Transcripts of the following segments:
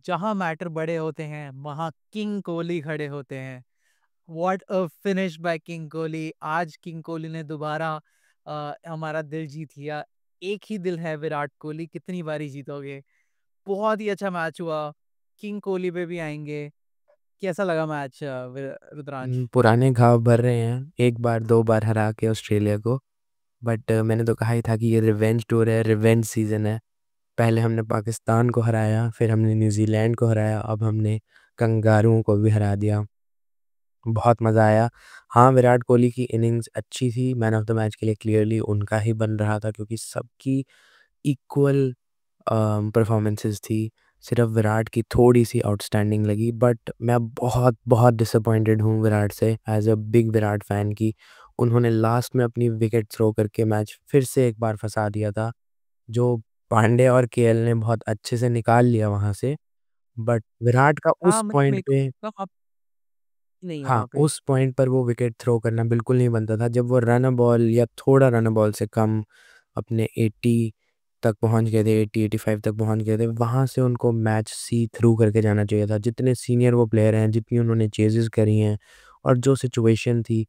जहाँ मैटर बड़े होते हैं, वहाँ किंग कोहली खड़े होते हैं। What a finish by king Kohli. आज किंग कोहली ने दोबारा हमारा दिल जीत लिया। एक ही दिल है विराट कोहली, कितनी बारी जीतोगे? बहुत ही अच्छा मैच हुआ। किंग कोहली पे भी आएँगे। कैसा लगा मैच रुद्रांश? पुराने घाव भर रहे हैं, एक बार 2 बार हरा के ऑस्ट्रेलिया को। बट मैंने तो कहा ही था कि ये रिवेंज टूर है, रिवेंज सीज़न है। पहले हमने पाकिस्तान को हराया, फिर हमने न्यूज़ीलैंड को हराया, अब हमने कंगारुओं को भी हरा दिया। बहुत मज़ा आया। हाँ, विराट कोहली की इनिंग्स अच्छी थी, मैन ऑफ द मैच के लिए क्लियरली उनका ही बन रहा था क्योंकि सबकी इक्वल परफॉर्मेंसेस थी। सिर्फ विराट की थोड़ी-सी आउटस्टैंडिंग लगी, बट मैं बहुत बहुत डिसअपॉइंटेड हूँ विराट से as a big Virat fan कि उन्होंने लास्ट में अपनी विकेट थ्रो करके मैच फिर से एक बार फँसा दिया था, जो पांड्या और केएल ने बहुत अच्छे से निकाल लिया वहाँ से। बट विराट का हाँ, उस मतलब पॉइंट मेरे को पे लगता आप नहीं है हाँ, वहाँ पे। उस पॉइंट पर वो विकेट थ्रो करना बिल्कुल नहीं बनता था। जब वो रन अ बॉल या थोड़ा रन अ बॉल से कम अपने 80 तक पहुँच गए थे, 80-85 तक पहुँच गए थे, वहाँ से उनको मैच सी थ्रू करके जाना चाहिए था। जितने सीनियर वो प्लेयर हैं, जितनी उन्होंने चेज़ेस करी हैं और जो सिचुएशन थी,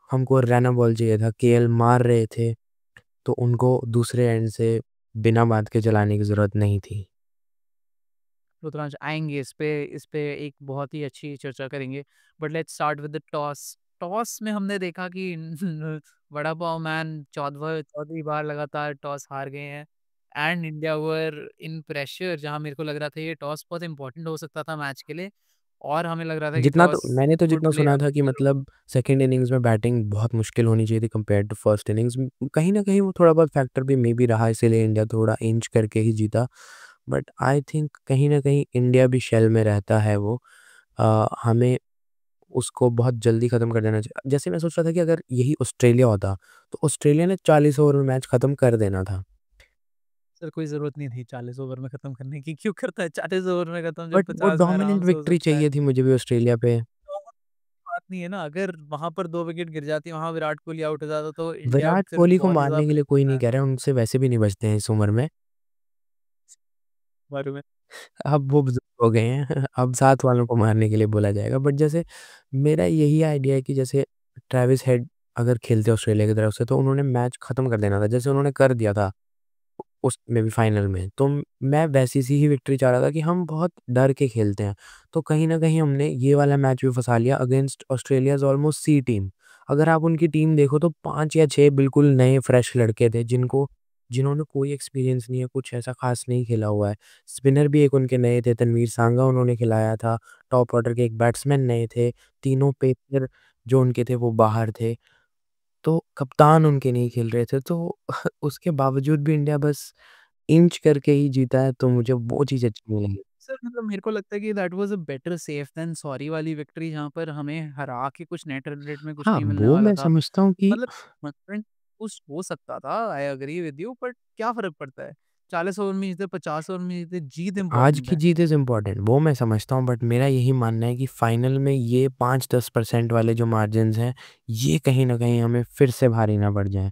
हमको रन अ बॉल चाहिए था। केएल मार रहे थे, तो उनको दूसरे एंड से बिना बात के चलाने की ज़रूरत नहीं थी। रुद्रांश आएँगे इस पे एक बहुत ही अच्छी चर्चा करेंगे। But let's start with the toss. Toss में हमने देखा कि वड़ा पाव मैन 14वीं बार लगातार टॉस हार गए हैं and India were in pressure, जहाँ मेरे को लग रहा था ये टॉस बहुत इंपॉर्टेंट हो सकता था मैच के लिए और हमें लग रहा था कि जितना तो टॉस मैंने तो वुड जितना प्ले सुना था कि अ मतलब सेकंड इनिंग्स में बैटिंग बहुत मुश्किल होनी चाहिए थी कंपेयर टू फर्स्ट इनिंग्स। कहीं न कहीं वो थोड़ा बहुत फैक्टर भी मे बी रहा, इसीलिए इंडिया थोड़ा इंच करके ही जीता। बट आई थिंक कहीं न कहीं इंडिया भी शेल में रहता है वो। हमें उसको बहुत जल्दी ख़त्म कर देना चाहिए। जैसे मैं सोच रहा था कि अगर यही ऑस्ट्रेलिया होता, तो ऑस्ट्रेलिया ने 40 ओवर में मैच ख़त्म कर देना था। सर कोई ज़रूरत नहीं थी 40 ओवर में खत्म करने की। क्यों करता है 40 ओवर में खत्म जब बट वो 50 में डोमिनेंट आराम से हो विक्ट्री सकता है? चाहिए थी मुझे भी ऑस्ट्रेलिया पे। बात नहीं है ना, अगर वहाँ पर 2 विकेट गिर जाती, वहाँ विराट कोहली आउट हो जाता तो इंडिया विराट फिर कोहली को बहुत ही ज़्यादा मारने के लिए कोई नहीं कह रहा है, उनसे वैसे भी नहीं बचते हैं इस उम्र में। बारे में। अब वो बुज़ुर्ग हो गए हैं, अब साथ वालों को मारने के लिए बोला जाएगा। बट जैसे मेरा यही आइडिया है कि जैसे ट्रेविस हेड अगर खेलते ऑस्ट्रेलिया की तरफ से तो उन्होंने मैच ख़त्म कर देना था, जैसे उन्होंने कर दिया था उसमें भी फाइनल में। तो मैं वैसी सी ही विक्ट्री चाह रहा था कि हम बहुत डर के खेलते हैं। तो कहीं न कहीं हमने ये वाला मैच भी फँसा लिया अगेंस्ट ऑस्ट्रेलियाज़ ऑलमोस्ट सी टीम। अगर आप उनकी टीम देखो तो 5 या 6 बिल्कुल नए फ्रेश लड़के थे जिन्होंने कोई एक्सपीरियंस नहीं है, कुछ ऐसा ख़ास नहीं खेला हुआ है। स्पिनर भी एक उनके नए थे, तनवीर सांगा उन्होंने खिलाया था, टॉप ऑर्डर के एक बैट्समैन नए थे, तीनों पेसर जो उनके थे वो बाहर थे। तो कप्तान उनके नहीं खेल रहे थे, तो उसके बावजूद भी इंडिया बस इंच करके ही जीता है, तो मुझे वो चीज़ अच्छी नहीं लगी। सर मतलब मेरे को लगता है कि that was a better safe than sorry वाली विक्ट्री, जहाँ पर हमें हरा के कुछ नेट रन रेट में कुछ हाँ, नहीं मिलने वो वाला मैं था। समझता हूँ कि मतलब मतलब कुछ हो सकता था, I agree with you, but क्या फ़र्क पड़ता है? 40 ओवर में जीते, 50 ओवर में जीते, जीत आज इम्पोर्टेंट की है। जीत इज़ इम्पोर्टेंट, वो मैं समझता हूँ, बट मेरा यही मानना है कि फाइनल में ये 5-10% वाले जो मार्जिन्स हैं, ये कहीं न कहीं हमें फिर से भारी ना पड़ जाएँ।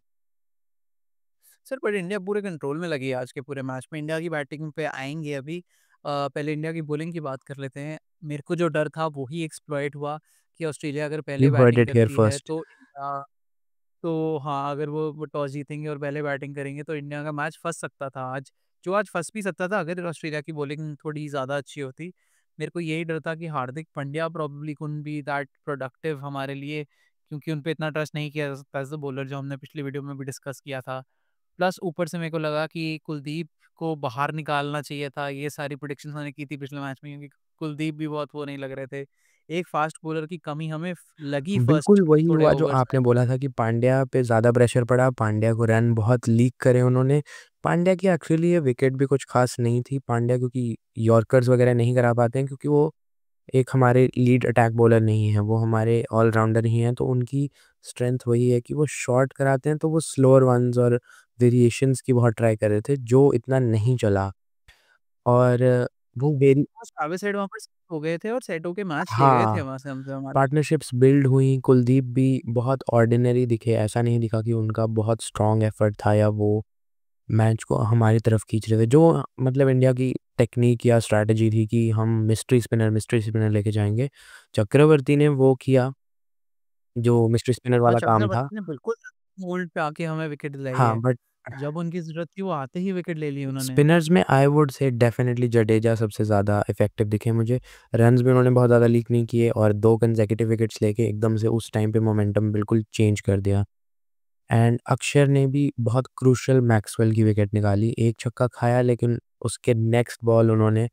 सर बट इंडिया पूरे कंट्रोल में लगी है आज के पूरे मैच में। इंडिया की बैटिंग पे आएँगे अभी। पहले इंडिया की बॉलिंग की बात कर लेते हैं। मेरे को जो डर था वो ही एक्सप्लॉइट हुआ कि ऑस्ट्रेलिया अगर पहले you heard batting it here करती है फर्स्ट। तो तो हाँ, अगर वो टॉस जीतेंगे और पहले बैटिंग करेंगे तो इंडिया का मैच फँस सकता था आज। जो आज फँस भी सकता था अगर ऑस्ट्रेलिया की बॉलिंग थोड़ी ज़्यादा अच्छी होती। मेरे को यही डर था कि Hardik Pandya probably couldn't be that productive हमारे लिए, क्योंकि उन पे इतना ट्रस्ट नहीं किया जा सकता एज़ अ बॉलर, जो हमने पिछली वीडियो में भी डिस्कस किया था। प्लस ऊपर से मेरे को लगा कि कुलदीप को बाहर निकालना चाहिए था। ये सारी प्रेडिक्शंस मैंने की थी पिछले मैच में, क्योंकि कुलदीप भी बहुत वो नहीं लग रहे थे। एक फास्ट बॉलर की कमी हमें लगी बिल्कुल फर्स्ट वही थोड़े हुआ जो ओवर्स में। आपने बोला था कि पांड्या पे ज़्यादा प्रेशर पड़ा, पांड्या को रन बहुत लीक करे उन्होंने। पांड्या की एक्चुअली ये विकेट भी कुछ ख़ास नहीं थी, पांड्या क्योंकि यॉर्कर्स वगैरह नहीं करा पाते हैं क्योंकि वो एक हमारे लीड अटैक बॉलर नहीं है, वो हमारे ऑल-राउंडर ही हैं, तो उनकी स्ट्रेंथ वही है कि वो शॉट कराते हैं, तो वो स्लोअर वन्स और वेरिएशंस की बहुत ट्राई कर रहे थे, जो इतना नहीं चला और वो वेरी सावे साइड वहाँ पर सेट हो गए थे और सेट होके मैच ले गए थे हाँ, वहाँ से हमसे हमारे। पार्टनरशिप्स बिल्ड हुई, कुलदीप भी बहुत ऑर्डिनरी दिखे, ऐसा नहीं दिखा कि उनका बहुत स्ट्रॉन्ग एफर्ट था या वो मैच को हमारी तरफ खींच रहे थे, जो मतलब इंडिया की टेक्नीक या स्ट्रैटेजी थी कि हम मिस्ट्री स्पिनर लेके जाएँगे। चक्रवर्ती ने वो किया, जो मिस्ट्री स्पिनर और वाला काम था। चक्रवर्ती ने बिल्कुल मोल्ड पे आके हमें विकेट दिलाई हाँ, है। बट जब उनकी ज़रूरत थी वो आते ही विकेट ले ली उन्होंने। स्पिनर्स में I would say definitely Jadeja सबसे ज़्यादा इफ़ेक्टिव दिखे मुझे। रन्स भी उन्होंने बहुत ज़्यादा लीक नहीं किए और 2 कंसेक्युटिव विकेट्स लेके एकदम से उस टाइम पे मोमेंटम बिल्कुल चेंज कर दिया। एंड अक्षर ने भी बहुत क्रूशियल मैक्सवेल की विकेट निकाली। एक छक्का खाया लेकिन उसके नेक्स्ट बॉल उन्होंने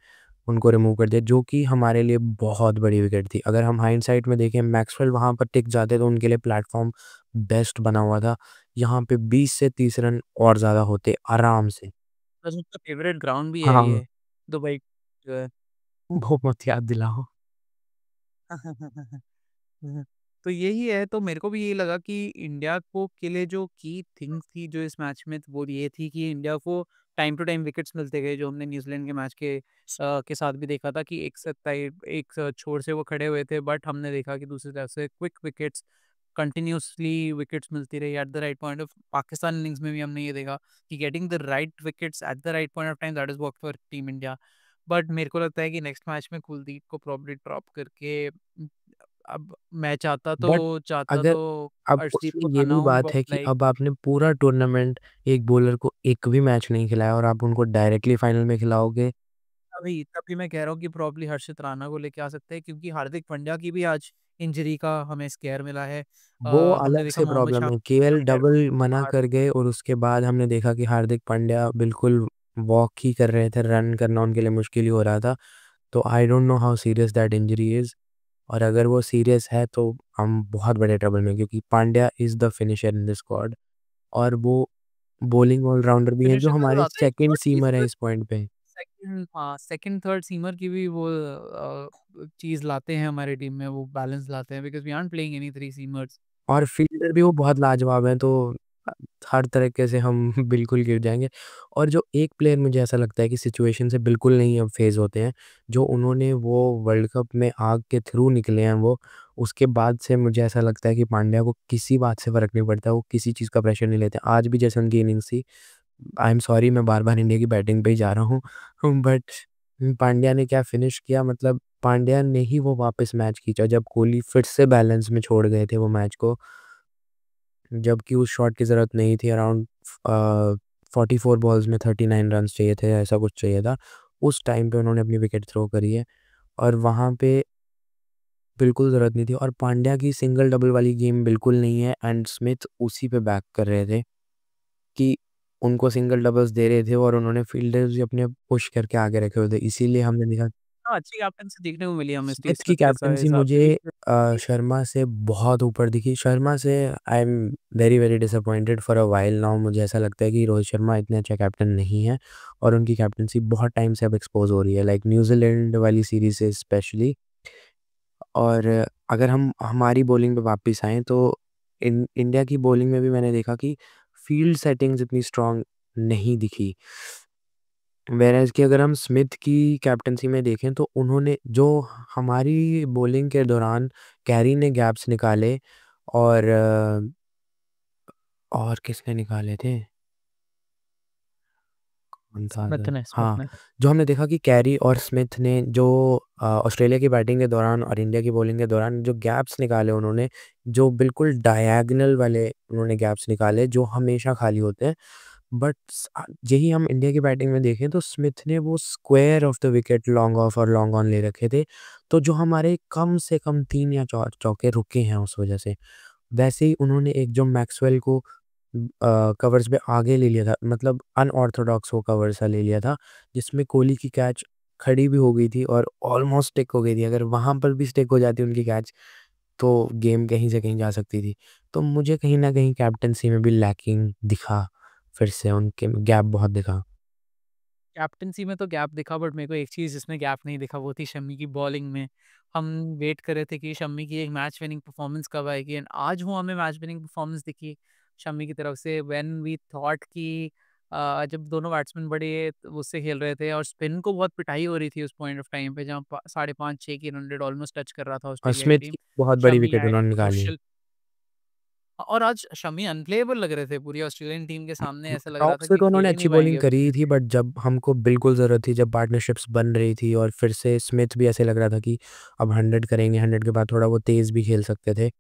उनको रिमूव कर दिया, जो कि हमारे लिए बहुत बड़ी विकेट थी। अगर हम हाइंडसाइट में देखें, मैक्सवेल वहाँ पर टिक जाते तो उनके लिए प्लेटफ़ॉर्म बेस्ट बना हुआ था। यहाँ पे 20 से 30 रन और ज़्यादा होते आराम से। प्लस उनका फेवरेट ग्राउंड भी है हाँ, ये, दुबई जो है। वो मत याद दिलाओ। हुँ। तो यही है, तो मेरे को भी यही लगा कि इंडिया को के लिए जो की थिंग्स थी जो इस मैच में, वो ये थी कि इंडिया को टाइम टू टाइम विकेट्स मिलते गए, जो हमने न्यूज़ीलैंड के मैच के साथ भी देखा था कि एक छोर से वो खड़े हुए थे, बट हमने देखा कि दूसरी तरफ से क्विक विकेट्स, कंटिन्यूअसली विकेट्स मिलती रही at the right point of. Pakistan innings में भी हमने ये देखा कि getting the right wickets at the right point of time, that is work for team India. But मेरे को लगता है कि नेक्स्ट मैच में कुलदीप को प्रोबब्ली ड्रॉप करके, अब मैं बट चाहता अगर तो अब अर्शदीप उसमें को ये लाना भी हूँ, बात बट है कि लाइक अब आपने पूरा टूर्नामेंट एक बॉलर को एक भी मैच नहीं खिलाया और आप उनको डायरेक्टली फाइनल में खिलाओगे। तभी तभी मैं कह रहा हूँ कि प्रॉब्ली हर्षित राणा को लेके आ सकते हैं, क्योंकि हार्दिक पांड्या की भी आज इंजरी का हमें स्केयर मिला है। वो हमने अलग देखा से मोहम्मद प्रॉब्लम है। शमी केएल पैर डबल मना बाहर। कर गए और उसके बाद हमने देखा कि हार्दिक पांड्या बिल्कुल वॉक ही कर रहे थे, रन करना उनके लिए मुश्किल ही हो रहा था। तो I don't know how serious that injury is, और अगर वो सीरियस है तो हम बहुत बड़े ट्रबल में हैं, क्योंकि Pandya is the finisher in the squad और वो बॉलिंग ऑलराउंडर भी हैं जो फिनिशर से हमारे ज़्यादा एक सेकंड और चीज़ सीमर हैं इस पॉइंट पे। सेकंड, हाँ, सेकंड थर्ड सीमर की भी वो चीज़ लाते हैं हमारी टीम में, वो बैलेंस लाते हैं, because we aren't playing any 3 seamers. और फील्डर भी वो बहुत लाजवाब हैं, तो अ, हर तरीके से हम बिल्कुल गिर जाएँगे। और जो एक प्लेयर मुझे ऐसा लगता है कि सिचुएशन से बिल्कुल नहीं अब फ़ेज़ होते हैं, जो उन्होंने वो वर्ल्ड कप में आग के थ्रू निकले हैं वो, उसके बाद से मुझे ऐसा लगता है कि पांड्या को किसी बात से फ़र्क नहीं पड़ता, वो किसी चीज़ का प्रेशर नहीं लेते। आज भी जैसे उनकी इनिंग्स थी, आई एम सॉरी मैं बार-बार इंडिया की बैटिंग पे ही जा रहा हूँ, बट पांड्या ने क्या फ़िनिश किया, मतलब पांड्या ने ही वो वापस मैच खींचा जब कोहली फिर से बैलेंस में छोड़ गए थे वो मैच को। जबकि उस शॉट की ज़रूरत नहीं थी। अराउंड 44 बॉल्स में 39 रन्स चाहिए थे, ऐसा कुछ चाहिए था। उस टाइम पे उन्होंने अपनी विकेट थ्रो करी है और वहाँ पे बिल्कुल ज़रूरत नहीं थी, और पांड्या की सिंगल डबल वाली गेम बिल्कुल नहीं है एंड स्मिथ उसी पे बैक कर रहे थे कि उनको सिंगल डबल्स दे रहे थे और उन्होंने फील्डर्स भी अपने पुश करके आगे रखे हुए थे। इसीलिए हमने देखा हाँ, अच्छी कैप्टेंसी देखने को मिली हमें स्टीव स्मिथ की स्मिथ के कैप्टेंसी हिसाब से मुझे भी। शर्मा से बहुत ऊपर दिखी। शर्मा से I am very, very disappointed for a while now. मुझे ऐसा लगता है कि रोहित शर्मा इतने अच्छे कैप्टन नहीं है और उनकी कैप्टेंसी बहुत टाइम से अब एक्सपोज़ हो रही है, लाइक न्यूज़ीलैंड वाली सीरीज़ से स्पेशली। और अगर हम हमारी बॉलिंग पे वापस आएँ तो इंडिया की बॉलिंग में भी मैंने देखा कि फील्ड सेटिंग्स इतनी स्ट्रॉन्ग नहीं दिखी। व्हेयरएज़ कि अगर हम स्मिथ की कैप्टेंसी में देखें तो उन्होंने जो हमारी बॉलिंग के दौरान कैरी ने गैप्स निकाले और और किसने निकाले थे? कौन था स्मिथ अदर? ने स्मिथ हाँ, ने जो हमने देखा कि कैरी और स्मिथ ने जो ऑस्ट्रेलिया की बैटिंग के दौरान और इंडिया की बॉलिंग के दौरान जो गैप्स निकाले उन्होंने, जो बिल्कुल डायगोनल वाले उन्होंने गैप्स निकाले जो हमेशा खाली होते हैं। बट यही हम इंडिया की बैटिंग में देखें तो स्मिथ ने वो square of the wicket long off और लॉन्ग ऑन ले रखे थे, तो जो हमारे कम से कम 3 या 4 चौके रुके हैं उस वजह से। वैसे ही उन्होंने एक जो मैक्सवेल को कवर्स में आगे ले लिया था, मतलब अनऑर्थोडॉक्स वो कवर सा ले लिया था, जिसमें कोहली की कैच खड़ी भी हो गई थी और ऑलमोस्ट स्टिक हो गई थी। अगर वहाँ पर भी स्टिक हो जाती उनकी कैच, तो गेम कहीं से कहीं जा सकती थी। तो मुझे कहीं न कहीं कैप्टेंसी में भी लैकिंग दिखा, फिर से उनके गैप बहुत दिखा। कैप्टेंसी में तो गैप दिखा, बट मेरे को एक चीज़ जिसमें गैप नहीं दिखा वो थी शम्मी की बॉलिंग में। हम वेट कर रहे थे कि शम्मी की एक मैच विनिंग परफॉर्मेंस कब आएगी, एंड आज वो हमें मैच विनिंग परफॉर्मेंस दिखी शम्मी की तरफ से, व्हेन वी थॉट कि जब दोनों बैट्समैन बड़े उससे खेल रहे थे और स्पिन को बहुत पिटाई हो रही थी उस पॉइंट ऑफ टाइम पे, जहाँ 5.5-6 की 100 ऑलमोस्ट टच कर रहा था और ऑस्ट्रेलिया की स्मिथ टीम। की बहुत बड़ी शम्मी विकेट आए उन्होंने निकाली। क्रूशियल और आज शमी अनप्लेएबल लग रहे थे पूरी ऑस्ट्रेलियन टीम के सामने, ऐसा लग रहा टॉप था से कि तो खेल उन्होंने ही नहीं अच्छी पाएँगे बॉलिंग अब करी ये। थी, बट जब हमको बिल्कुल ज़रूरत थी, जब पार्टनरशिप्स बन रही थी और फिर से स्मिथ भी ऐसे लग रहा था कि अब 100 करेंगे, 100 के बाद थोड़ा वो तेज़ भी खेल सकते थे।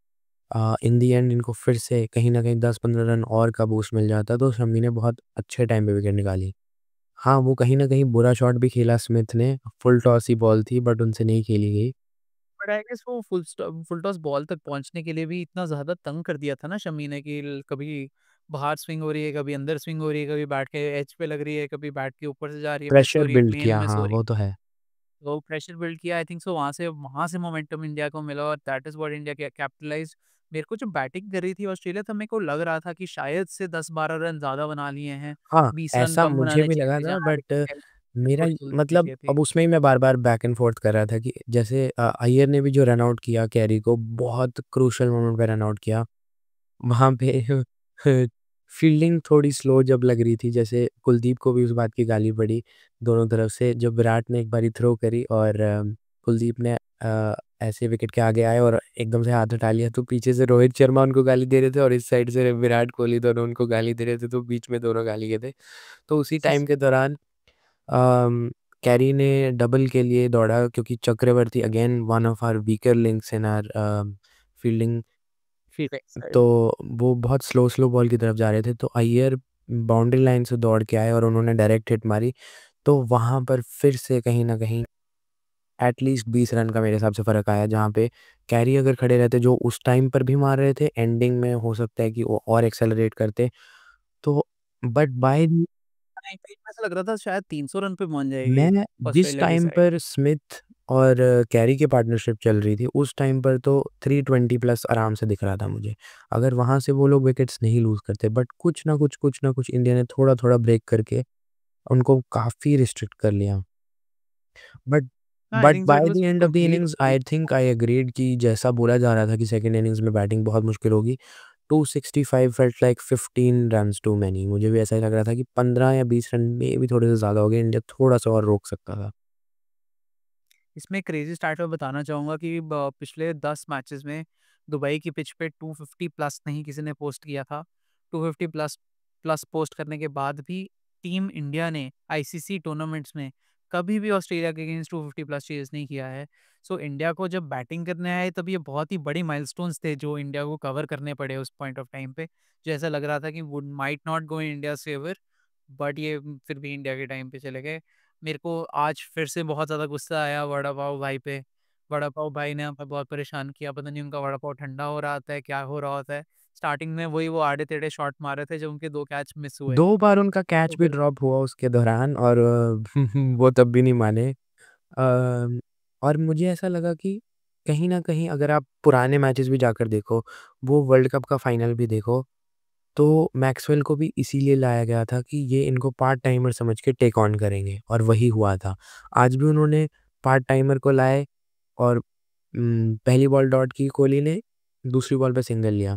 इन द एंड इनको फिर से कहीं न कहीं 10-15 रन और का बूस्ट मिल जाता, तो शमी ने बहुत अच्छे टाइम पे विकेट निकाली। हाँ, वो कहीं न कहीं बुरा शॉट भी खेला स्मिथ ने, फुल टॉस ही बॉल थी बट उनसे नहीं खेली गई। बट आई गेस वो फुल टॉस बॉल तक पहुँचने के लिए भी इतना ज़्यादा तंग कर दिया था ना शमी ने कि कभी बाहर स्विंग हो रही है, कभी अंदर स्विंग हो रही है, कभी बैट के एज पे लग रही है, कभी बैट के ऊपर से जा रही है, मिस हो प्रेशर रही है, बिल्ड क्लीन किया, मिस हाँ, हो रही है। वो तो है। तो प्रेशर बिल्ड किया आई थिंक सो, वहाँ से मोमेंटम इंडिया को मिला और दैट इज़ व्हाट इंडिया कैपिटलाइज़्ड। मेरे को जब बैटिंग कर रही थी ऑस्ट्रेलिया, तब मेरे को लग रहा था कि शायद से 10-12 रन ज़्यादा बना लिए हैं, हाँ, 20 रन ऐसा कम मुझे बनाने भी चाहिए लगा थे था, जहाँ बट पे मेरा थोड़ी जल्दी मतलब चाहिए थी। अब उसमें ही मैं बार-बार बैक एंड फ़ोर्थ कर रहा था कि जैसे अय्यर ने भी जो रन आउट किया कैरी को, बहुत क्रूशियल मोमेंट पे रन आउट किया। वहाँ पे फील्डिंग थोड़ी स्लो जब लग रही थी, जैसे कुलदीप को भी उस बात की गाली पड़ी दोनों तरफ से, जब विराट ने एक बारी थ्रो करी और कुलदीप ने ऐसे विकेट के आगे आए और एकदम से हाथ हटा लिया, तो पीछे से रोहित शर्मा उनको गाली दे रहे थे और इस साइड से विराट कोहली, दोनों उनको गाली दे रहे थे, तो बीच में दोनों गाली के थे। तो उसी टाइम के दौरान अम, कैरी ने डबल के लिए दौड़ा, क्योंकि Chakravarthy again one of our weaker links in our fielding, तो वो बहुत स्लो बॉल की तरफ जा रहे थे, तो अय्यर बाउंड्री लाइन से दौड़ के आए और उन्होंने डायरेक्ट हिट मारी। तो वहाँ पर फिर से कहीं न कहीं एटलीस्ट 20 रन का मेरे हिसाब से फ़र्क आया, जहाँ पे कैरी अगर खड़े रहते, जो उस टाइम पर भी मार रहे थे, एंडिंग में हो सकता है कि वो और एक्सेलरेट करते। तो बट बाय द नहीं, बीच में ऐसा लग रहा था शायद 300 रन पे पहुँच जाएगी मैं जिस ऑस्ट्रेलिया की टाइम साइड। पर स्मिथ और कैरी की पार्टनरशिप चल रही थी, उस टाइम पर तो 320 प्लस आराम से दिख रहा था मुझे। अगर वहाँ से वो लोग विकेट्स नहीं लूज़ करते, बट कुछ ना कुछ इंडिया ने थोड़ा-थोड़ा ब्रेक करके उनको काफ़ी रिस्ट्रिक्ट कर लिया। बट हाँ, I but think so it by the was end of the complete innings I think I agreed कि जैसा बोला जा रहा था कि सेकंड इनिंग्स में बैटिंग बहुत मुश्किल होगी, 265 felt like 15 runs too many. मुझे भी ऐसा ही लग रहा था कि 15 या 20 रन में भी थोड़े से ज़्यादा हो गए, इंडिया थोड़ा-सा और रोक सकता था। इसमें क्रेज़ी स्टार्ट मैं बताना चाहूँगा कि ब पिछले 10 मैचेज़ में दुबई की पिच पे 250 प्लस नहीं किसी ने पोस्ट किया था। 250 प्लस प्लस पोस्ट करने के बाद भी टीम इंडिया ने आईसीसी टूर्नामेंट्स में कभी भी ऑस्ट्रेलिया के अगेंस्ट 250 प्लस चेज़ नहीं किया है। सो इंडिया को जब बैटिंग करने आए तब ये बहुत ही बड़ी माइलस्टोन्स थे जो इंडिया को कवर करने पड़े उस पॉइंट ऑफ टाइम पे। जो ऐसा लग रहा था कि would might not go in India's favour, but ये फिर भी इंडिया के टाइम पे चले गए। मेरे को आज फिर से बहुत ज़्यादा गुस्सा आया वड़ा पाव भाई पे। वड़ा पाव भाई ने हमें बहुत परेशान किया, पता नहीं उनका वड़ा पाव ठंडा हो रहा होता है, क्या हो रहा होता है। स्टार्टिंग में वही वो आड़े-टेढ़े शॉट मार रहे थे जब उनके 2 कैच मिस हुए। 2 बार उनका कैच तो भी फिर ड्रॉप हुआ उसके दौरान और वो तब भी नहीं माने। और मुझे ऐसा लगा कि कहीं न कहीं अगर आप पुराने मैचेस भी जाकर देखो, वो वर्ल्ड कप का फाइनल भी देखो, तो मैक्सवेल को भी इसीलिए लाया गया था कि ये इनको पार्ट टाइमर समझ के टेक ऑन करेंगे और वही हुआ था। आज भी उन्होंने पार्ट टाइमर को लाए और पहली बॉल डॉट की कोहली ने, दूसरी बॉल पे सिंगल लिया।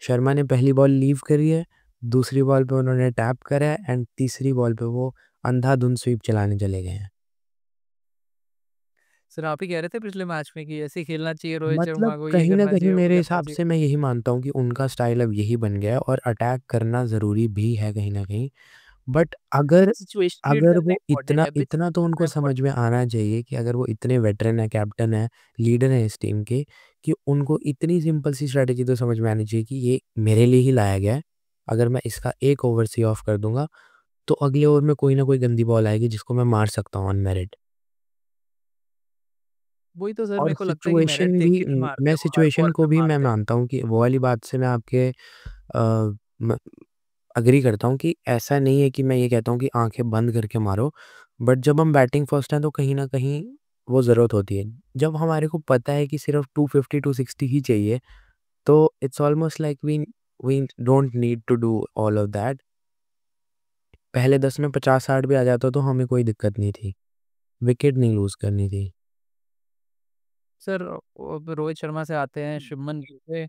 शर्मा ने पहली बॉल लीव करी है, दूसरी बॉल पे उन्होंने टैप करा है एंड तीसरी बॉल पे वो अंधाधुंध स्वीप चलाने चले गए हैं। सर आप ही कह रहे थे पिछले मैच में कि ऐसे ही खेलना चाहिए रोहित मतलब शर्मा को, ये कहीं न करना कहीं चाहिए, वो मेरे करना हिसाब चाहिए। से मैं यही मानता हूँ कि उनका स्टाइल अब यही बन गया है और अटैक करना ज़रूरी भी है कहीं न कहीं। बट अगर सिचुएशन रीड अगर करना वो इम्पोर्टेंट है, पिच इतना रीड तो करना उनको समझ में इम्पोर्टेंट है। आना चाहिए कि अगर वो इतने वेटरन हैं, कैप्टन हैं, लीडर हैं इस टीम के, कि उनको इतनी सिंपल सी स्ट्रैटेजी तो समझ में आनी चाहिए कि ये मेरे लिए ही लाया गया है। अगर मैं इसका एक ओवर सी ऑफ कर दूँगा, तो अगले ओवर में कोई ना कोई गंदी बॉल आएगी जिसको मैं मार सकता हूँ ऑन मेरिट। वही तो सर और मेरे को लगता है कि मेरिट देख के नहीं मैं मारते वो, हर सिचुएशन बॉल को पे भी मैं मारते हैं। मानता हूँ कि वो वाली बात से मैं आपके म एग्री करता हूँ कि ऐसा नहीं है कि मैं ये कहता हूँ कि आँखें बंद करके मारो, बट जब हम बैटिंग फर्स्ट हैं तो कहीं न कहीं वो ज़रूरत होती है। जब हमारे को पता है कि सिर्फ़ 250 260 ही चाहिए, तो it's almost like we don't need to do all of that. पहले 10 में 50-60 भी आ जाता तो हमें कोई दिक्कत नहीं थी। विकेट नहीं लूज़ करनी थी। सर अब रोहित शर्मा से आते हैं शुभमन गिल पे,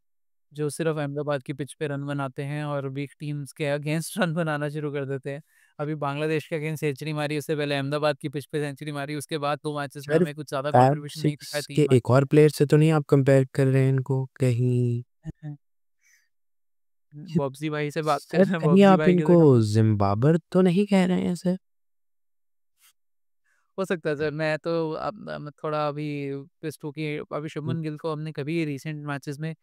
जो सिर्फ़ अहमदाबाद की पिच पे रन बनाते हैं और वीक टीम्स के अगेंस्ट रन बनाना शुरू कर देते हैं। अभी बांग्लादेश के अगेंस्ट सेंचुरी मारी, उससे पहले अहमदाबाद की पिच पे सेंचुरी मारी, उसके बाद 2 मैचेस में सर हमें कुछ ज़्यादा फैब कंट्रीब्यूशन नहीं दिखा है 6 के 3 मैच। एक और प्लेयर से तो नहीं आप कंपेयर कर रहे हैं इनको कहीं? बॉब्जी भाई से बात कर सर रहे हैं, कहीं बॉब्जी आप भाई के इनको साथ हम ज़िम्बाब्वे तो नहीं कह रहे हैं सर? हो सकता है सर। मैं तो अब मैं थोड़ा अभी पिस्ड हूँ कि अभी शुभमन गिल को हमने कभी रिसेंट मैचेस में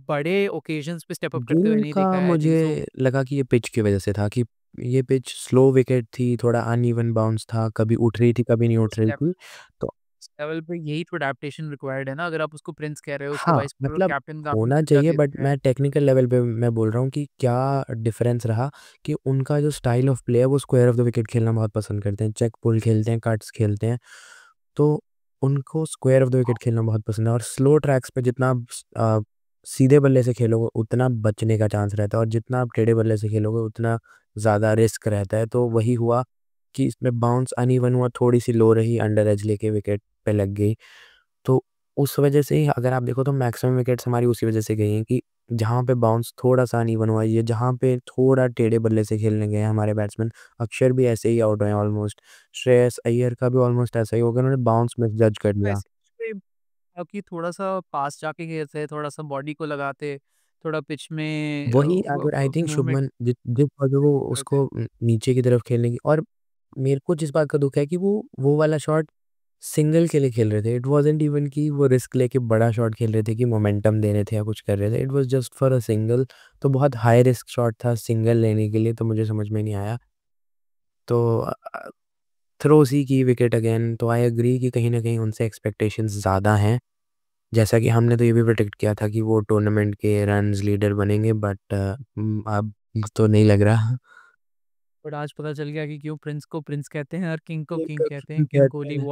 बड़े ओकेजन्स पे स्टेप अप करते हुए गिल नहीं का देखा है। आई थिंक सो मुझे लगा कि ये पिच की वज़ह से था कि ये पिच स्लो विकेट थी, थोड़ा अनइवन बाउंस था, कभी उठ रही थी, कभी नहीं उठ उस रही लेवल थी। तो उस लेवल पे यही तो एडेप्टेशन रिक्वायर्ड है ना। अगर आप उसको प्रिंस कह रहे हो, उसको हाँ, वाइस मतलब कैप्टन का आपने होना दर्जा चाहिए दे बट दिया है। मैं टेक्निकल लेवल पे मैं बोल रहा हूँ कि क्या डिफ़रेंस रहा कि उनका जो स्टाइल ऑफ प्ले है वो स्क्वायर ऑफ द विकेट खेलना बहुत पसंद करते हैं, चेक पुल खेलते हैं, कट्स खेलते हैं। तो उनको स्क्वायर ऑफ द विकेट खेलना बहुत पसंद है और स्लो ट्रैक्स पे जितना आप सीधे बल्ले से खेलोगे उतना बचने का चांस रहता है और जितना आप टेढ़े बल्ले से खेलोगे उतना ज़्यादा रिस्क रहता है। तो वही हुआ कि इसमें बाउंस अनइवन हुआ, थोड़ी-सी लो रही, अंडर एज लेके विकेट पे लग गई। तो उस वजह से ही अगर आप देखो तो मैक्सिमम विकेट्स हमारी उसी वजह से गई हैं कि जहाँ पे बाउंस थोड़ा-सा अनइवन हुआ, ये जहाँ पे थोड़ा टेढ़े बल्ले से खेलने गए हैं हमारे बैट्समैन, अक्षर भी ऐसे ही आउट हुए हैं ऑलमोस्ट। श्रेयस अय्यर का भी ऑलमोस्ट ऐसा ही हो गया, उन्होंने बाउंस मिस जज कर तो दिया। ऐसे कि थोड़ा-सा पास जाके खेलते, थोड़ा-सा बॉडी को लगाते, थोड़ा पिच में वही अगर आई थिंक मूवमेंट शुभमन जिस वजह वो करते। उसको नीचे की तरफ खेलने की और मेरे को जिस बात का दुःख है कि वो वाला शॉट सिंगल के लिए खेल रहे थे। इट वाज़न्ट इवन कि वो रिस्क लेके बड़ा शॉट खेल रहे थे कि मोमेंटम दे रहे थे या कुछ कर रहे थे। It was just for a single तो बहुत हाई रिस्क शॉट था सिंगल लेने के लिए तो मुझे समझ में नहीं आया। तो थ्रो सी की विकेट अगेन तो आई एग्री कि कहीं न कहीं उनसे एक्सपेक्टेशंस ज़्यादा हैं। जैसा कि हमने तो ये भी प्रेडिक्ट किया था कि वो टूर्नामेंट के रन्स लीडर बनेंगे बट अब तो नहीं लग रहा। बट आज पता चल गया कि क्यों प्रिंस को प्रिंस कहते हैं और किंग को ये किंग कहते हैं। कभी किंग कहते कोहली हैं फिर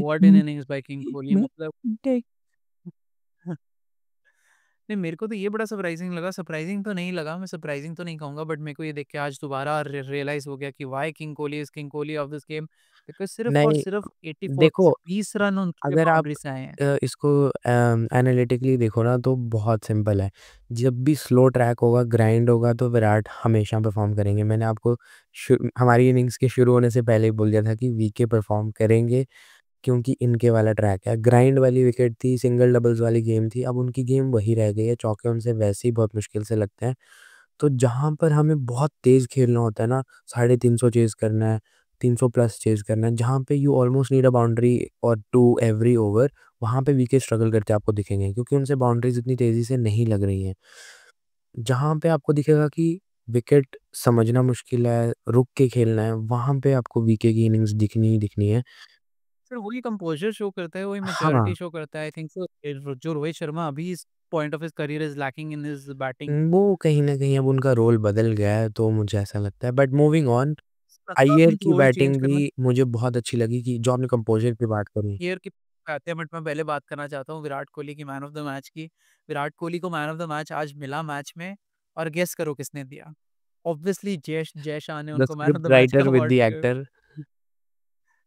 what an innings bye king Kohli मैं मतलब देख नहीं, मेरे को तो ये बड़ा सरप्राइजिंग लगा। सरप्राइजिंग तो नहीं लगा, मैं सरप्राइजिंग तो नहीं कहूँगा, बट मेरे को ये देख के आज दोबारा रियलाइज़ हो गया कि why king Kohli is king Kohli of this game, because सिर्फ़ और नहीं सिर्फ़ 84 देखो 20 रन उनके अगर आप बाउंड्री से आए हैं। इसको एनालिटिकली देखो ना तो बहुत सिंपल है। जब भी स्लो ट्रैक होगा, ग्राइंड होगा तो विराट हमेशा परफ़ॉर्म करेंगे। मैंने आपको हमारी इनिंग्स के शुरू होने से पहले ही बोल दिया था कि वीके परफ़ॉर्म करेंगे क्योंकि इनके वाला ट्रैक है। ग्राइंड वाली विकेट थी, सिंगल डबल्स वाली गेम थी, अब उनकी गेम वही रह गई है। चौके उनसे वैसे ही बहुत मुश्किल से लगते हैं। तो जहाँ पर हमें बहुत तेज़ खेलना होता है ना, 350 चेज़ करना है, 300 प्लस चेज़ करना है, जहाँ पे you almost need a boundary और 2 एवरी ओवर, वहाँ पे विकेट स्ट्रगल करते आपको दिखेंगे क्योंकि उनसे बाउंड्रीज़ इतनी तेज़ी से नहीं लग रही हैं। जहाँ पे आपको दिखेगा कि विकेट समझना मुश्किल है, रुक के खेलना है, वहाँ पे आपको वीके की इनिंग्स दिखनी ही दिखनी है। फिर वही कंपोज़र शो करता है, वही हाँ, मैच्योरिटी शो करता है। आई थिंक सो जो रोहित शर्मा अभी इस point of his career is lacking in his batting. वो कहीं न कहीं अब उनका रोल बदल गया है, तो मुझे ऐसा लगता है। बट मूविंग ऑन, अय्यर की रोल चेंज बैटिंग करना भी मुझे बहुत अच्छी लगी कि जो आपने कंपोज़र की बात करी। ईयर की आते हैं, बट मैं पहले बात करना चाहता हूँ विराट कोहली की मैन ऑफ द मैच की। विराट कोहली को मैन ऑफ द मैच आज मिला मैच में, और गेस करो किसने दिया? ऑब्वियसली जय शाह ने द उनको man of the script match का writer with the award actor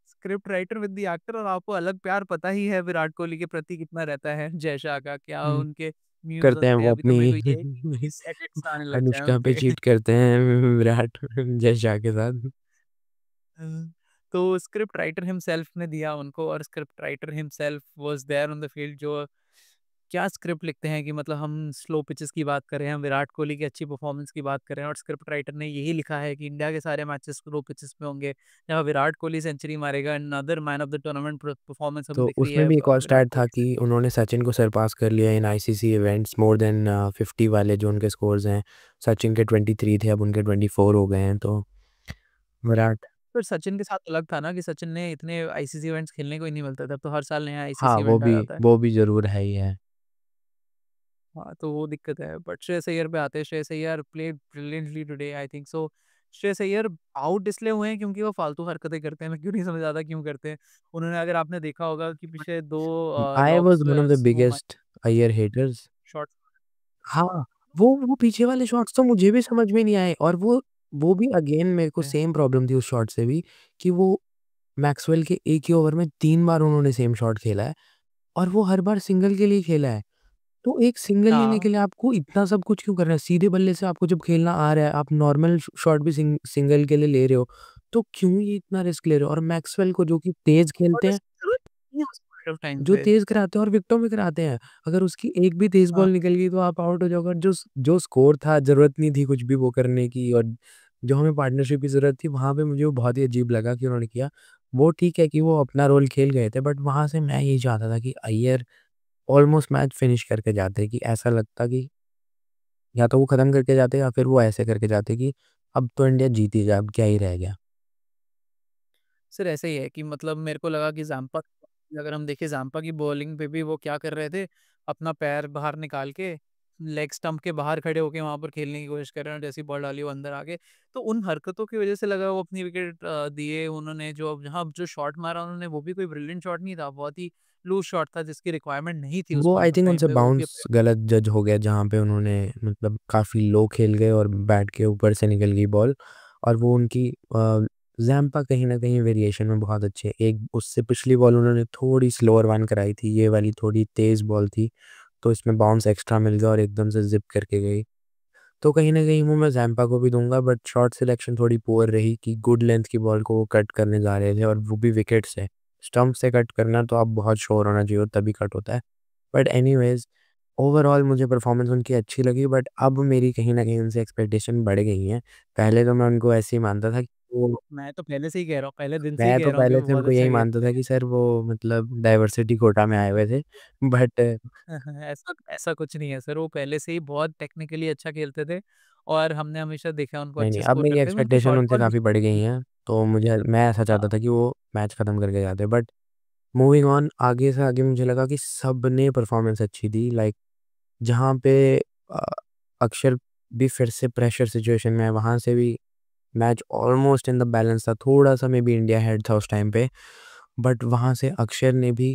script writer with the actor. और आपको अलग प्यार पता ही है विराट कोहली के प्रति कितना रहता है जय शाह का, क्या हुँ, उनके मीम्स करते हैं बनते हैं। वो अभी तो अपनी मेरे को ये है कि एडिट्स आने लग जाएँ अनुष्का पे उनके। चीट करते हैं विराट जय शाह के साथ। तो स्क्रिप्ट राइटर हिमसेल्फ ने दिया उनको, और script writer himself was there on the field. जो क्या स्क्रिप्ट लिखते हैं कि मतलब हम स्लो पिचेस की बात करें, हम विराट कोहली की अच्छी परफॉर्मेंस की बात करें, और स्क्रिप्ट राइटर ने यही लिखा है कि इंडिया के सारे मैचेस स्लो पिचेस पे होंगे, जहाँ विराट कोहली सेंचुरी मारेगा। Another man of the tournament performance हमें तो दिख रही उसमें है भी एक और विराट स्टैट था कोहली से। कि उन्होंने सचिन को सरपास कर लिया इन आईसीसी इवेंट्स मोर देन 50 वाले जो उनके स्कोर्स हैं। सचिन के 23 थे, अब उनके 24 हो गए हैं तो विराट फिर सचिन के साथ अलग था ना कि सचिन ने इतने आईसीसी इवेंट्स खेलने को ही नहीं मिलता था, अब तो हर साल नया हाँ, आईसीसी इवेंट आ जाता है। वो भी ज़रूर है ही है। हाँ, तो वो दिक्कत है। बट श्रेयस अय्यर पे आते हैं। Shreyas Iyer played brilliantly today, I think so. Shreyas Iyer out इसलिए हुए हैं क्योंकि वो फालतू हरकतें करते हैं। मैं क्यों नहीं समझ आता क्यों करते हैं। उन्होंने, अगर आपने देखा होगा कि पिछले 2 I was lobes one of the वो बिगेस्ट अय्यर हेटर्स। शॉट्स हाँ, वो पीछे वाले शॉट्स तो मुझे भी समझ में नहीं आए और वो भी अगेन मेरे को सेम प्रॉब्लम थी उस शॉट से भी कि वो मैक्सवेल के एक ही ओवर में 3 बार उन्होंने सेम शॉट खेला है और वो हर बार सिंगल के लिए खेला है। तो एक सिंगल लेने हाँ, के लिए आपको इतना सब कुछ क्यों करना है? सीधे बल्ले से आपको जब खेलना आ रहा है, आप नॉर्मल शॉट भी सिंगल के लिए ले रहे हो, तो क्यों ये इतना रिस्क ले रहे हो? और मैक्सवेल को जो कि तेज़ और खेलते हैं रिस्क जरूरत नहीं है उसको। ऑफ टाइम जो पे। तेज़ कराते हैं और विकेटों में कराते हैं। अगर उसकी एक भी तेज़ हाँ, बॉल निकल गई तो आप आउट हो जाओगे और जो स्कोर था ज़रूरत नहीं थी कुछ भी वो करने की और जो हमें पार्टनरशिप की ज़रूरत थी वहाँ पे मुझे वो बहुत ही अजीब लगा कि उन्होंने किया। वो ठीक है कि वो अपना रोल खेल गए थे बट वहाँ से मैं यही चाहता था कि अय्यर ऑलमोस्ट मैच फिनिश करके जाते कि ऐसा लगता कि या तो वो ख़त्म करके जाते या फिर वो ऐसे करके जाते कि अब तो इंडिया जीत ही जाए, अब क्या ही रह गया। सर ऐसा ही है कि मतलब मेरे को लगा कि ज़ाम्पा, अगर हम देखें ज़ाम्पा की बॉलिंग पे भी वो क्या कर रहे थे, अपना पैर बाहर निकाल के लेग स्टंप के बाहर खड़े होके वहाँ पर खेलने की कोशिश कर रहे हैं और जैसी बॉल डाली वो अंदर आ गए। तो उन हरकतों की वज़ह से लगा वो अपनी विकेट दिए उन्होंने, जो अब जहाँ जो शॉट मारा उन्होंने वो भी कोई ब्रिलियंट शॉट नहीं था, बहुत ही लूज़ शॉट था जिसकी रिक्वायरमेंट नहीं थी उस वो I point of think time उनसे पे, वो भी बाउंस अपने। गलत जज हो गया जहाँ पे उन्होंने मतलब काफ़ी लो खेल गए और बैट के ऊपर से निकल गई बॉल और वो उनकी ज़ैम्पा कहीं न कहीं वेरिएशन में बहुत अच्छे हैं। एक उससे पिछली बॉल उन्होंने थोड़ी स्लोअर वन कराई थी, ये वाली थोड़ी तेज़ बॉल थी, तो इसमें बाउंस एक्स्ट्रा मिल गया और एकदम से ज़िप करके गई। तो कहीं न कहीं वो मैं ज़ैम्पा को भी दूँगा बट शॉट सिलेक्शन थोड़ी पुअर रही कि गुड लेंथ की बॉल को वो कट करने जा रहे थे और वो भी विकेट से। स्टंप से कट करना तो आप बहुत श्योर होना चाहिए तभी कट होता है। बट एनीवेज़ ओवरऑल मुझे परफ़ॉर्मेंस उनकी अच्छी लगी बट अब मेरी कहीं न कहीं उनसे एक्सपेक्टेशन बढ़ गई हैं। पहले तो मैं उनको ऐसे ही मानता था कि वो मैं तो पहले से ही कह रहा हूँ, पहले दिन से ही मैं कह तो रहा हूँ कि पहले वो से बहुत उनको अच्छा यही मानता खेलते था हैं। कि सर वो मतलब डाइवर्सिटी कोटा में आए हुए थे। बट ऐसा ऐसा कुछ नहीं है सर, वो पहले से ही बहुत टेक्निकली अच्छा खेलते थे और हमने हमेशा देखा उनको नहीं, नहीं, अच्छे अब स्कोर मेरी करते हुए, उनकी एक्सपेक्टेशन शॉर्ट उनसे बॉल भी काफ़ी बढ़ गई थी। हैं। तो मुझे मैं ऐसा चाहता हाँ, था कि वो मैच ख़त्म करके जाते। बट मूविंग ऑन आगे से आगे मुझे लगा कि सबने परफ़ॉर्मेंस अच्छी दी लाइक जहाँ पे अ, अक्षर भी फिर से प्रेशर सिचुएशन में है, वहाँ से भी match almost in the balance था। थोड़ा-सा मे बी इंडिया हेड था उस टाइम पे, बट वहाँ से अक्षर ने भी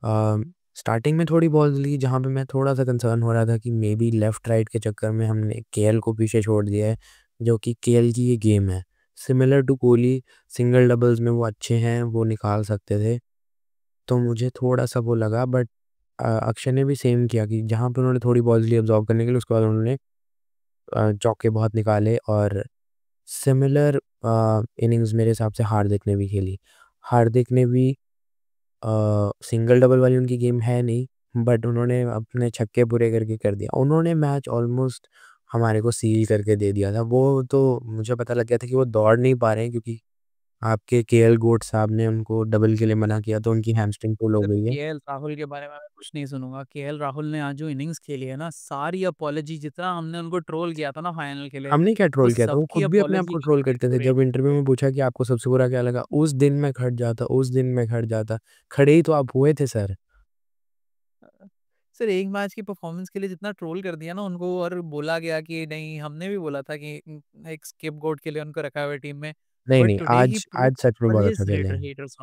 अ, स्टार्टिंग में थोड़ी बॉल्स ली जहाँ पे मैं थोड़ा-सा कंसर्न हो रहा था कि मे बी लेफ्ट राइट के चक्कर में हमने केएल को पीछे छोड़ दिया है, जो कि केएल की ये गेम है। Similar to Kohli single doubles में वो अच्छे हैं, वो निकाल सकते थे। तो मुझे थोड़ा-सा वो लगा बट अक्षय ने भी सेम किया कि जहाँ पे उन्होंने थोड़ी बॉल्स ली अब्ज़ॉर्ब करने के लिए उसके बाद उन्होंने चौके बहुत निकाले और सिमिलर इनिंग्स मेरे हिसाब से हार्दिक ने भी खेली। हार्दिक ने भी सिंगल डबल वाली उनकी गेम है नहीं, बट उन्होंने अपने छक्के पूरे करके कर दिया। उन्होंने मैच ऑलमोस्ट हमारे को सील करके दे दिया था। वो तो मुझे पता लग गया था कि वो दौड़ नहीं पा रहे हैं क्योंकि आपके केएल गोट साहब ने उनको डबल के लिए मना किया तो उनकी हैमस्ट्रिंग पुल हो सर गई है। केएल राहुल के बारे में मैं कुछ नहीं सुनूँगा। केएल राहुल ने आज जो इनिंग्स खेली है ना, सारी अपॉलॉजी, जितना हमने उनको ट्रोल किया था ना फाइनल के लिए, हमने क्या वो ट्रोल किया था, वो सबकी खुद भी अपने आप अपॉलॉजी को ट्रोल करते थे। पूरे। जब इंटरव्यू में पूछा कि आपको सबसे बुरा क्या लगा? उस दिन मैं खट जाता, उस दिन मैं खट जाता। खड़े ही तो आप हुए थे सर। सर एक मैच की परफॉर्मेंस के लिए जितना ट्रोल कर दिया ना उनको, और बोला गया कि नहीं, हमने भी बोला था कि एक स्केपगोट के लिए उनको रखा हुआ है टीम में, नहीं, बट नहीं, टुडे ही आज प्रूव्ड आज सच में ऑल बहुत हिज अच्छा खेले हैं। हेटर्स।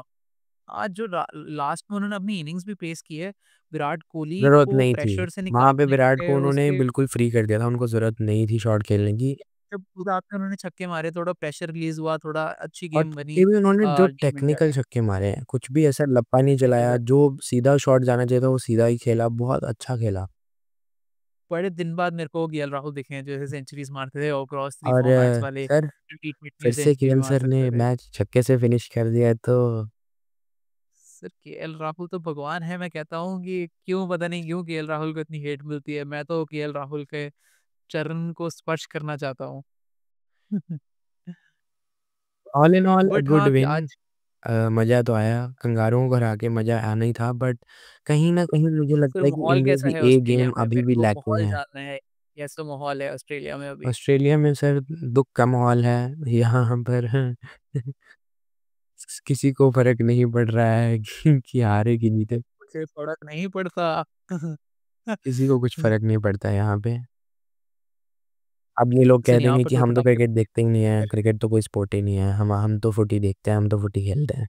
आज जो लास्ट में उन्होंने अपनी इनिंग्स भी पेश की है, विराट कोहली ज़रूरत को नहीं थी। प्रेशर से वहाँ पे निकालने विराट के को उन्होंने उसके, बिल्कुल फ्री कर दिया था, उनको ज़रूरत नहीं थी शॉट खेलने की जब पूरा आपने उन्होंने छक्के मारे, थोड़ा प्रेशर रिलीज हुआ, थोड़ा अच्छी और गेम बनी ये भी उन्होंने जो टीम इंडिया टेक्निकल की। छक्के मारे हैं, कुछ भी ऐसा लप्पा नहीं चलाया, जो सीधा शॉट जाना चाहिए था, वो सीधा ही खेला, बहुत अच्छा खेला। बड़े दिन बाद मेरे को केएल राहुल दिखे हैं, जो ऐसे सेंचुरीज मारते थे और क्रॉस थ्री और फॉर्मेट्स वाले सर टी20 फिर में से सेंचुरी केएल मार सर ने सकते थे। मैच छक्के से फिनिश कर दिया है तो सर केएल राहुल तो भगवान है, मैं कहता हूँ कि क्यों, पता नहीं क्यों केएल राहुल को इतनी हेट मिलती है। मैं तो केएल राहुल के चरण को स्पर्श करना चाहता हूँ। All in all a but good हाँ, कि विन। आज मज़ा तो आया, कंगारुओं को हरा के मज़ा आना ही था बट कहीं न कहीं मुझे फिर लगता है कि माहौल इंडिया कैसा की है ए ऑस्ट्रेलिया गेम में? अभी मेरे भी को लैकिंग माहौल है। जानना है। कैसा माहौल है ऑस्ट्रेलिया में अभी? ऑस्ट्रेलिया में सर दुःख का माहौल है, यहाँ पर किसी को फ़र्क नहीं पड़ रहा है कि हारे कि जीते, मुझे फर्क नहीं पड़ता। किसी को कुछ फ़र्क नहीं पड़ता है यहाँ पे। अब ये लोग कह सर यहाँ देंगे पर कि तो हम तो इतना क्रिकेट देखते ही नहीं है, क्रिकेट तो कोई स्पोर्ट ही नहीं है, हम तो फुटी देखते हैं, हम तो फुटी खेलते हैं।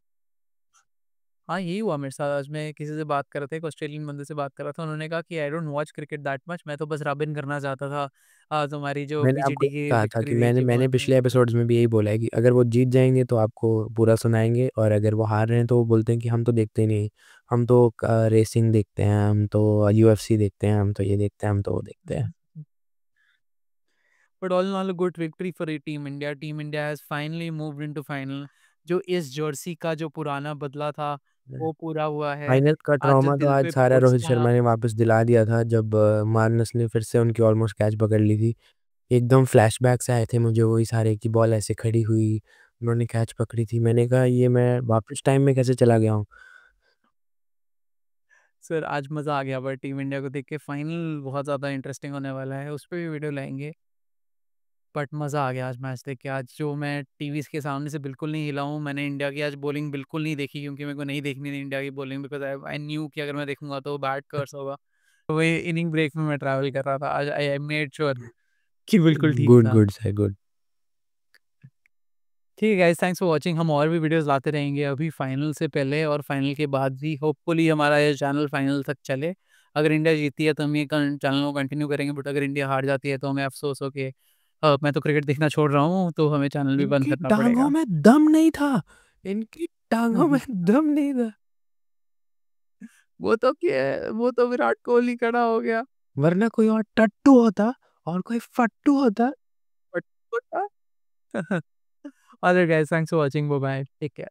हाँ, यही हुआ मेरे साथ। आज मैं किसी से बात कर रहा था, एक ऑस्ट्रेलियन बंदे से बात कर रहा था। उन्होंने कहा कि I don't watch cricket that much, मैं तो बस रबिन करना चाहता था। तुम्हारी जो मैंने आपको पीजीटी यही की कहा था कि विक्ट्री मैंने देखी वो मैंने मैंने। पिछले एपिसोड्स में भी यही बोला है कि अगर वो जीत जाएँगे तो आपको पूरा सुनाएँगे और अगर वो हार रहे हैं तो वो बोलते हैं कि हम तो देखते ही नहीं, हम तो रेसिंग देखते हैं, हम तो यूएफसी देखते हैं, हम तो ये देखते हैं, हम तो वो देखते हैं। But all in all, a good victory for team India. Team India has finally moved into final. जो इस जर्सी का जो पुराना बदला था, वो पूरा हुआ है। फाइनल का आज ट्रॉमा तो दिल आज पे सारा बोझ रोहित था। शर्मा ने वापस दिला दिया था जब मार्नस ने फिर से उनकी ऑलमोस्ट कैच पकड़ ली थी। एकदम फ्लैशबैक्स आए थे मुझे वही सारे कि बॉल ऐसे खड़ी हुई, उन्होंने कैच पकड़ी थी। मैंने कहा ये मैं वापस टाइम में कैसे चला गया हूँ। सर आज मज़ा आ गया पर टीम इंडिया को देख के। फाइनल बहुत ज़्यादा इंटरेस्टिंग होने वाला है, उस पे भी वीडियो लाएँगे। बट मज़ा आ गया आज मैच देख के। आज जो मैं टीवीज़ के सामने से बिल्कुल नहीं हिला हूँ। मैंने इंडिया की आज बॉलिंग बिल्कुल नहीं देखी क्योंकि मेरे को नहीं देखनी थी इंडिया की bowling, because I I knew कि अगर मैं देखूँगा तो बैड कर्स होगा। तो वही इनिंग ब्रेक में मैं ट्रैवल कर रहा था। आज आई आई मेड श्योर कि बिल्कुल ठीक गुड, था। Good sir good. ठीक है गाइस, थैंक्स फॉर वाचिंग। हम और भी वीडियोज़ लाते रहेंगे अभी फाइनल से पहले और फाइनल के बाद भी। होपफुली हमारा ये चैनल फाइनल तक चले। अगर इंडिया जीतती है तो हम ये चैनल को कंटिन्यू करेंगे, बट अगर इंडिया हार जाती है तो हमें अफ़सोस हो कि मैं तो क्रिकेट देखना छोड़ रहा हूँ, तो हमें चैनल भी बंद इनकी करना टाँगों पड़ेगा। में दम नहीं था, इनकी टाँगों में दम नहीं था। वो तो क्या, वो तो विराट कोहली खड़ा हो गया। वरना कोई और टट्टू होता और कोई फट्टू होता। But alright guys, thanks for watching. Bye bye, take care.